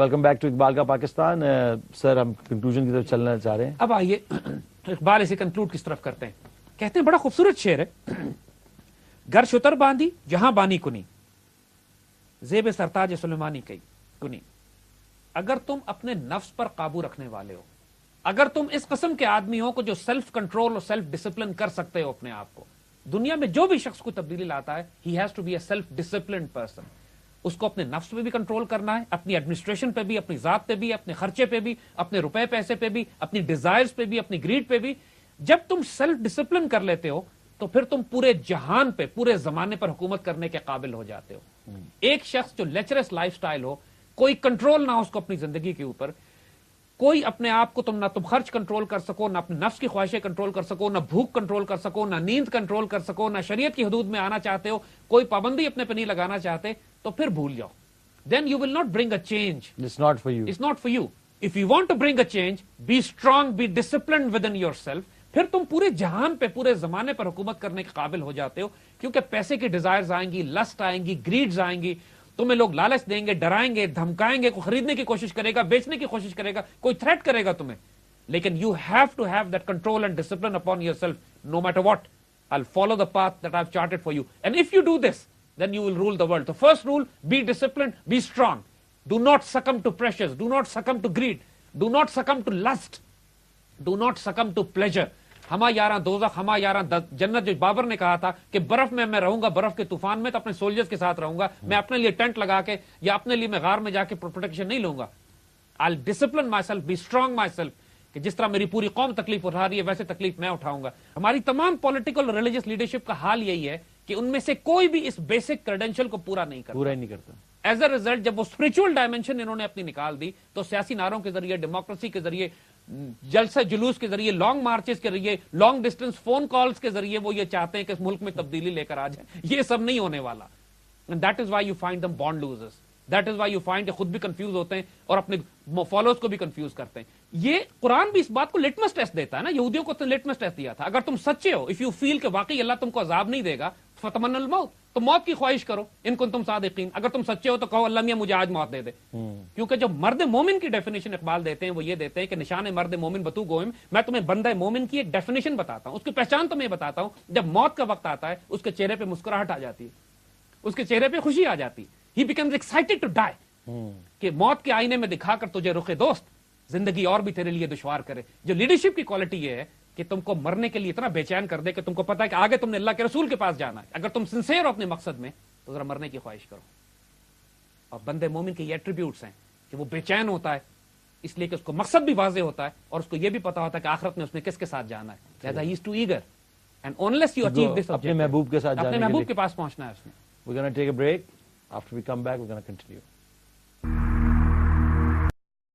Welcome back to Iqbal کا پاکستان. سر ہم conclusion کی طرف چلنا چاہ رہے ہیں. اب آئیے اقبال اسے کنکلوڈ کس طرف کرتے ہیں. کہتے ہیں بڑا خوبصورت شعر ہے. گر شتر باندھی جہاں بانی کنی زیب سرتاج سلیمانی کئی کنی. اگر تم اپنے نفس پر قابو رکھنے والے ہو, اگر تم اس قسم کے آدمی ہو کہ جو سیلف کنٹرول اور سیلف ڈسپلن کر سکتے ہو اپنے آپ کو, دنیا میں جو بھی شخص کو تبدیلی لاتا ہے he has to be a self disciplined person. اس کو اپنے نفس پہ بھی کنٹرول کرنا ہے, اپنی ایڈمنسٹریشن پہ بھی, اپنی ذات پہ بھی, اپنے خرچے پہ بھی, اپنے روپے پیسے پہ بھی, اپنی ڈیزائرز پہ بھی, اپنی گریڈ پہ بھی. جب تم سیلف ڈسپلن کر لیتے ہو تو پھر تم پورے جہان پہ, پورے زمانے پر حکومت کرنے کے قابل ہو جاتے ہو. ایک شخص جو لیچرس لائف سٹائل ہو, کوئی کنٹرول نہ ہو اس کو اپنی زندگی کے اوپر, کوئی اپنے آپ کو نہ تم خرچ کنٹرول کر سکو, نہ اپنے نفس کی خواہشیں کنٹرول کر سکو, نہ بھوک کنٹرول کر سکو, نہ نیند کنٹرول کر سکو, نہ شریعت کی حدود میں آنا چاہتے ہو, کوئی پابندی اپنے پہ نہیں لگانا چاہتے, تو پھر بھول جاؤ. Then you will not bring a change. It's not for you. It's not for you. If you want to bring a change, be strong, be disciplined within yourself. پھر تم پورے جہان پہ, پورے زمانے پر حکومت کرنے کے قابل ہو جاتے ہو, کیونکہ پیسے کی ڈیزائرز آئیں گی, لسٹ آئیں گی, گریڈز آئیں گی, تمہیں لوگ لالچ دیں گے, ڈرائیں گے, دھمکائیں گے, کوئی خریدنے کی کوشش کرے گا, بیچنے کی کوشش کرے گا, کوئی تھریٹ کرے گا تمہیں. لیکن you have to have that control and discipline upon yourself no matter what. I'll follow the path that I've charted for you. And if you do this, then you will rule the world. The first rule, be disciplined, be strong. Do not succumb to pressures. Do not succumb to greed. Do not succumb to lust. Do not succumb to pleasure. ہما یاراں دوزخ, ہما یاراں جنت, جو بابر نے کہا تھا کہ برف میں رہوں گا, برف کے طوفان میں, تو اپنے سولجرز کے ساتھ رہوں گا, میں اپنے لیے ٹینٹ لگا کے یا اپنے لیے میں غار میں جا کے پروٹیکشن نہیں لوں گا. I'll discipline myself, be strong myself, کہ جس طرح میری پوری قوم تکلیف اٹھا رہی ہے ویسے تکلیف میں اٹھاؤں گا. ہماری تمام پولیٹیکل اور ریلیجس لیڈرشپ کا حال یہی ہے کہ ان میں سے کوئی بھی اس بیسک کریڈینشل کو پورا نہیں کرتا. ایز اے ریزلٹ جب وہ اسپرچل ڈائمینشن انہوں نے اپنی نکال دی, تو سیاسی نعروں کے ذریعے, ڈیموکریسی کے ذریعے, جلسہ جلوس کے ذریعے, لانگ مارچز کے ذریعے, لانگ ڈسٹینس فون کالز کے ذریعے وہ یہ چاہتے ہیں کہ اس ملک میں تبدیلی لے کر آ جائے. یہ سب نہیں ہونے والا. That is why you find them born losers. That is why you find خود بھی کنفیوز ہوتے ہیں اور اپنے فالوورز کو بھی کنفیوز کرتے ہیں. یہ قرآن بھی اس بات کو لٹمس ٹیسٹ دیتا ہے نا. یہودیوں کو تو لٹمس ٹیسٹ دیا تھا. اگر تم سچے ہو, اف یو فیل کہ واقعی اللہ تم کو عذاب نہیں دے گا, فتمنوا الموت, تو موت کی خواہش کرو ان کو تم صادقین. اگر تم سچے ہو تو کہو اللہ میاں مجھے آج موت دے دے. کیونکہ جو مرد مومن کی ڈیفینیشن اقبال دیتے ہیں وہ یہ دیتے ہیں کہ نشان مرد مومن بتو گوئم. میں تمہیں بندہ مومن کی ایک ڈیفینیشن بتاتا ہوں, اس کی پہچان تمہیں بتاتا ہوں. جب موت کا وقت آتا ہے اس کے چہرے پہ مسکراہٹ آ جاتی ہے, اس کے چہرے پہ خوشی آ جاتی. He becomes excited to die, کہ موت کے آئینے میں دکھا کر تجھے رخ دوست زندگی اور بھی تیرے لیے دشوار کرے. جو لیڈرشپ کی کوالٹی یہ ہے کہ تم کو مرنے کے لیے اتنا بے چین کر دے کہ تم کو پتا ہے کہ آگے تم نے اللہ کے رسول کے پاس جانا ہے. اگر تم سنسیئر ہو اپنے مقصد میں تو ذرا مرنے کی خواہش کرو. اور بندے مومن کے یہ ایٹریبیوٹس ہیں کہ وہ بے چین ہوتا ہے اس لیے کہ اس کو مقصد بھی واضح ہوتا ہے اور اس کو یہ بھی پتا ہوتا ہے کہ آخرت میں اس نے کس کے ساتھ جانا ہے. لہذا he is too eager, and unless you achieve this اپنے محبوب کے ساتھ, اپنے محبوب کے پاس پہنچنا ہے اس نے. We're going to take a break. After we come back, we're going to continue.